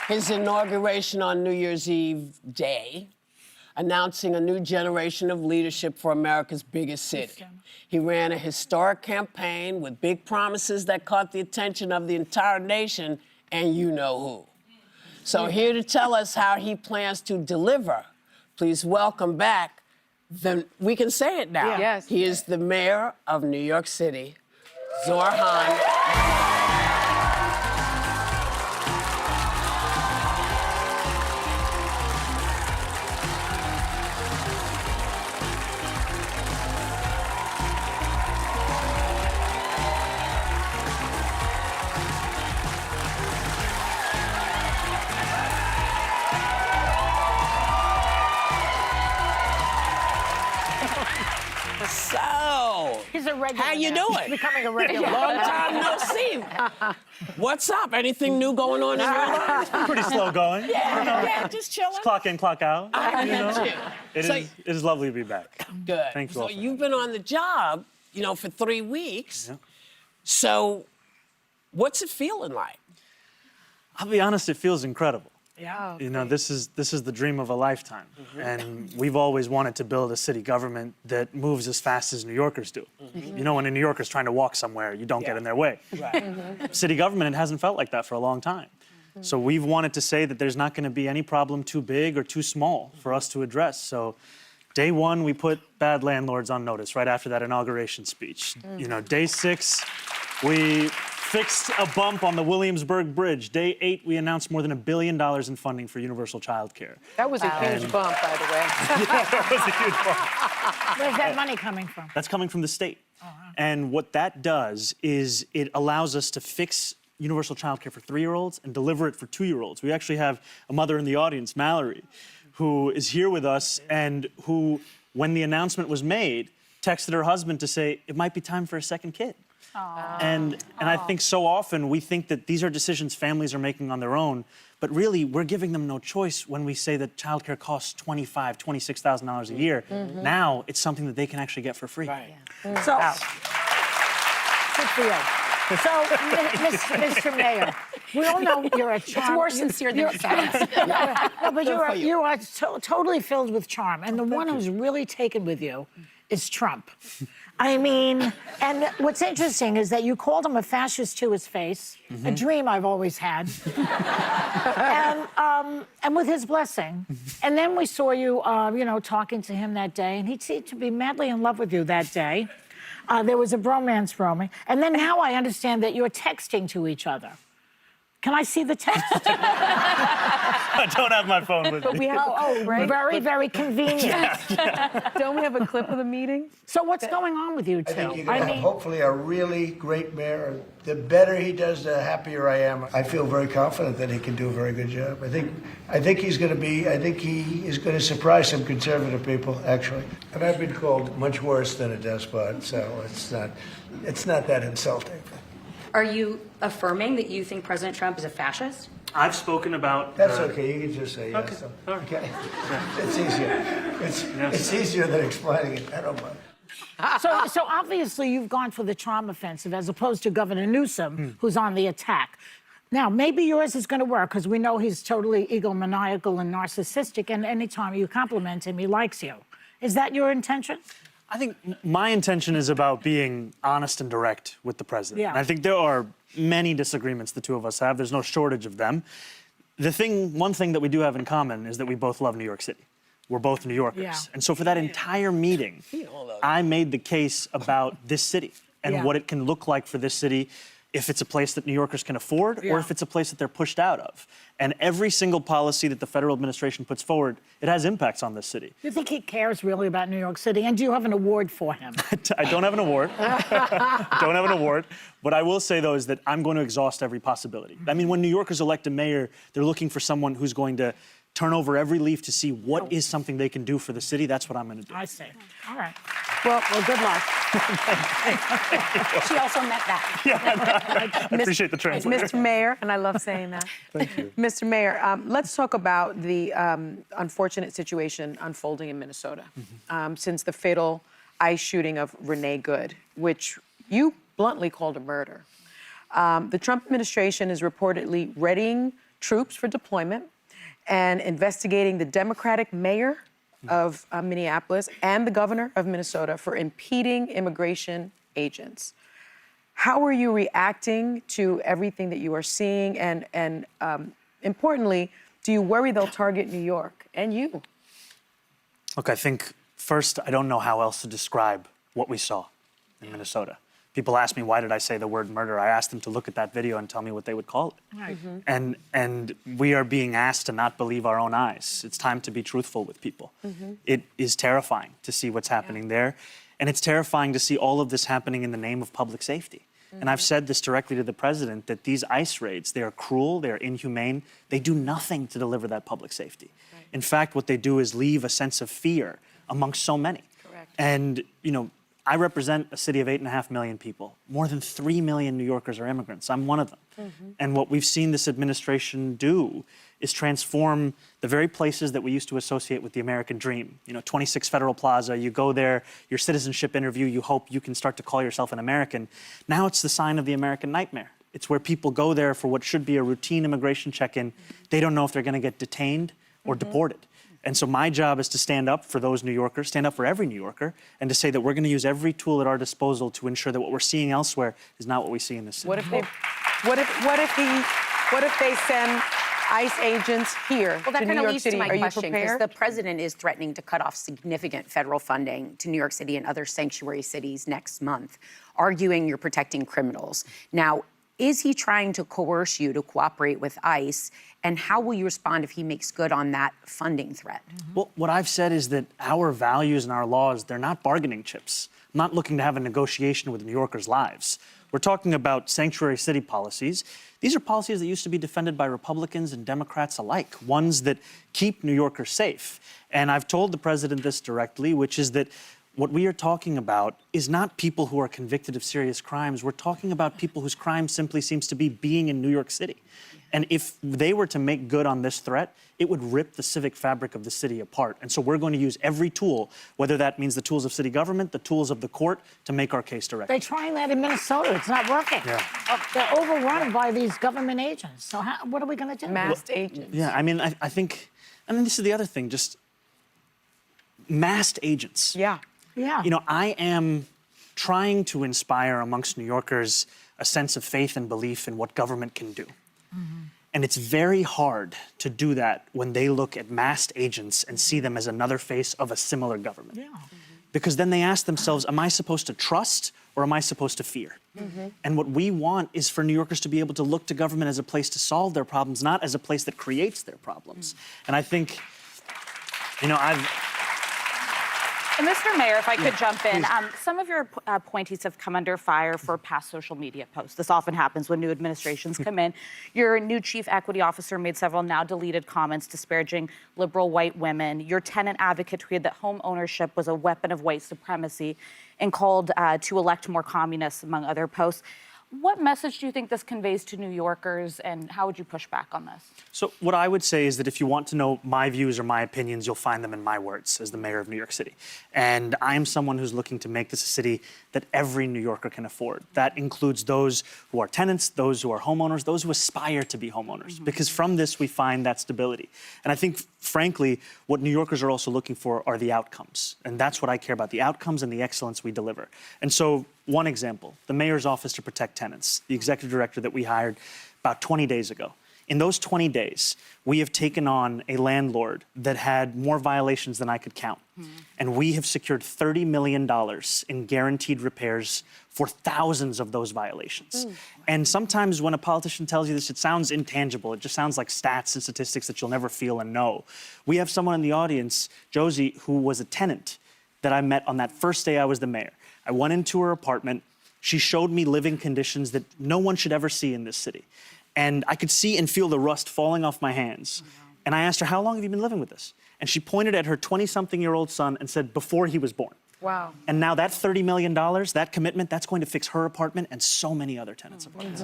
his inauguration on New Year's Eve day, announcing a new generation of leadership for America's biggest city. He ran a historic campaign with big promises that caught the attention of the entire nation, and you know who. So here to tell us how he plans to deliver, please welcome back we can say it now. Yes. He is the mayor of New York City, Zohran. So, he's a regular. how you now. doing? He's becoming a regular. Long time no see. What's up? Anything new going on in your life? Pretty slow going. Yeah, just chilling. Clock in, clock out. I get you. It is lovely to be back. Good. Thank you So all for you've been on the job, for 3 weeks. Yeah. So what's it feeling like? I'll be honest, it feels incredible. Yeah. This is the dream of a lifetime. And we've always wanted to build a city government that moves as fast as New Yorkers do. When a New Yorker's trying to walk somewhere, you don't get in their way. Right. City government, it hasn't felt like that for a long time. So we've wanted to say that there's not going to be any problem too big or too small for us to address. So day one, we put bad landlords on notice right after that inauguration speech. Day 6, we fixed a bump on the Williamsburg Bridge. Day 8, we announced more than $1 billion in funding for universal child care. That was a huge bump, by the way. That was a huge bump. Where's that money coming from? That's coming from the state. And what that does is it allows us to fix universal child care for 3-year-olds and deliver it for 2-year-olds. We actually have a mother in the audience, Mallory, who is here with us and who, when the announcement was made, texted her husband to say, it might be time for a second kid. And I think so often we think that these are decisions families are making on their own, but really we're giving them no choice when we say that childcare costs $25,000, $26,000 a year. Now it's something that they can actually get for free. Right. So, good for you. So, Mr. Mayor, we all know you're a charm. It's more sincere than it sounds. No, but you are totally filled with charm, and the one who's really taken with you is Trump. I mean, and what's interesting is that you called him a fascist to his face, a dream I've always had, and with his blessing. And then we saw you, talking to him that day, and he seemed to be madly in love with you that day. There was a bromance roaming. And then now I understand that you're texting to each other. Can I see the text? I don't have my phone with me. We have right? Very, very convenient. Don't we have a clip of the meeting? So what's going on with you two? I think you're going to have, hopefully, a really great mayor. The better he does, the happier I am. I feel very confident that he can do a very good job. I think he's going to be. I think he is going to surprise some conservative people, actually. And I've been called much worse than a despot, so it's not that insulting. Are you affirming that you think President Trump is a fascist? I've spoken about... That's okay. You can just say yes. Okay. It's easier. It's easier than explaining it. I don't mind. So obviously you've gone for the charm offensive as opposed to Governor Newsom, who's on the attack. Now, maybe yours is going to work because we know he's totally egomaniacal and narcissistic, and anytime you compliment him, he likes you. Is that your intention? I think my intention is about being honest and direct with the president. Yeah. And I think there are many disagreements the two of us have. There's no shortage of them. One thing that we do have in common is that we both love New York City. We're both New Yorkers. Yeah. And so for that entire meeting, I made the case about this city and what it can look like for this city if it's a place that New Yorkers can afford or if it's a place that they're pushed out of. And every single policy that the federal administration puts forward, it has impacts on this city. Do you think he cares really about New York City? And do you have an award for him? I don't have an award. Don't have an award. What I will say, though, is that I'm going to exhaust every possibility. I mean, when New Yorkers elect a mayor, they're looking for someone who's going to turn over every leaf to see what is something they can do for the city. That's what I'm going to do. I see. All right. Well, good luck. She also meant that. I appreciate the translation. Mr. Mayor, and I love saying that. Thank you. Mr. Mayor, let's talk about the unfortunate situation unfolding in Minnesota since the fatal ICE shooting of Renee Good, which you bluntly called a murder. The Trump administration is reportedly readying troops for deployment and investigating the Democratic mayor of Minneapolis and the governor of Minnesota for impeding immigration agents. How are you reacting to everything that you are seeing? And importantly, do you worry they'll target New York and you? Look, I think first, I don't know how else to describe what we saw in Minnesota. People ask me, why did I say the word murder? I asked them to look at that video and tell me what they would call it. Right. And we are being asked to not believe our own eyes. It's time to be truthful with people. It is terrifying to see what's happening there. And it's terrifying to see all of this happening in the name of public safety. And I've said this directly to the president, that these ICE raids, they are cruel, they are inhumane, they do nothing to deliver that public safety. Right. In fact, what they do is leave a sense of fear amongst so many. Correct. And, you know, I represent a city of 8.5 million people. More than 3 million New Yorkers are immigrants. I'm one of them. And what we've seen this administration do is transform the very places that we used to associate with the American dream. You know, 26 Federal Plaza, you go there, your citizenship interview, you hope you can start to call yourself an American. Now it's the sign of the American nightmare. It's where people go there for what should be a routine immigration check-in. They don't know if they're gonna get detained or deported. And so my job is to stand up for those New Yorkers, stand up for every New Yorker, and to say that we're going to use every tool at our disposal to ensure that what we're seeing elsewhere is not what we see in this city. What if they send ICE agents here Well, that to New kind of York leads City? to my Are you question, because prepared? the president is threatening to cut off significant federal funding to New York City and other sanctuary cities next month, arguing you're protecting criminals. Now, is he trying to coerce you to cooperate with ICE? And how will you respond if he makes good on that funding threat? Well, what I've said is that our values and our laws, they're not bargaining chips. I'm not looking to have a negotiation with New Yorkers' lives. We're talking about sanctuary city policies. These are policies that used to be defended by Republicans and Democrats alike, ones that keep New Yorkers safe. And I've told the president this directly, which is that what we are talking about is not people who are convicted of serious crimes. We're talking about people whose crime simply seems to be being in New York City. And if they were to make good on this threat, it would rip the civic fabric of the city apart. And so we're going to use every tool, whether that means the tools of city government, the tools of the court, to make our case directly. They're trying that in Minnesota. It's not working. Yeah. They're overrun by these government agents. So what are we going to do? Masked agents. Yeah, I mean, I think, I mean, this is the other thing, just masked agents. Yeah. Yeah. You know, I am trying to inspire amongst New Yorkers a sense of faith and belief in what government can do. And it's very hard to do that when they look at masked agents and see them as another face of a similar government. Yeah. Because then they ask themselves, am I supposed to trust or am I supposed to fear? And what we want is for New Yorkers to be able to look to government as a place to solve their problems, not as a place that creates their problems. And I think, you know, And Mr. Mayor, if I could jump in, some of your appointees have come under fire for past social media posts. This often happens when new administrations come in. Your new chief equity officer made several now deleted comments disparaging liberal white women. Your tenant advocate tweeted that home ownership was a weapon of white supremacy and called to elect more communists, among other posts. What message do you think this conveys to New Yorkers, and how would you push back on this? So what I would say is that if you want to know my views or my opinions, you'll find them in my words as the mayor of New York City. And I am someone who's looking to make this a city that every New Yorker can afford. That includes those who are tenants, those who are homeowners, those who aspire to be homeowners, because from this we find that stability. And I think, frankly, what New Yorkers are also looking for are the outcomes. And that's what I care about, the outcomes and the excellence we deliver. And so one example, the mayor's office to protect tenants, the executive director that we hired about 20 days ago. In those 20 days, we have taken on a landlord that had more violations than I could count. And we have secured $30 million in guaranteed repairs for thousands of those violations. And sometimes when a politician tells you this, it sounds intangible. It just sounds like stats and statistics that you'll never feel and know. We have someone in the audience, Josie, who was a tenant that I met on that first day I was the mayor. I went into her apartment. She showed me living conditions that no one should ever see in this city. And I could see and feel the rust falling off my hands. And I asked her, how long have you been living with this? And she pointed at her 20-something-year-old son and said, before he was born. Wow. And now that $30 million, that commitment, that's going to fix her apartment and so many other tenants' apartments.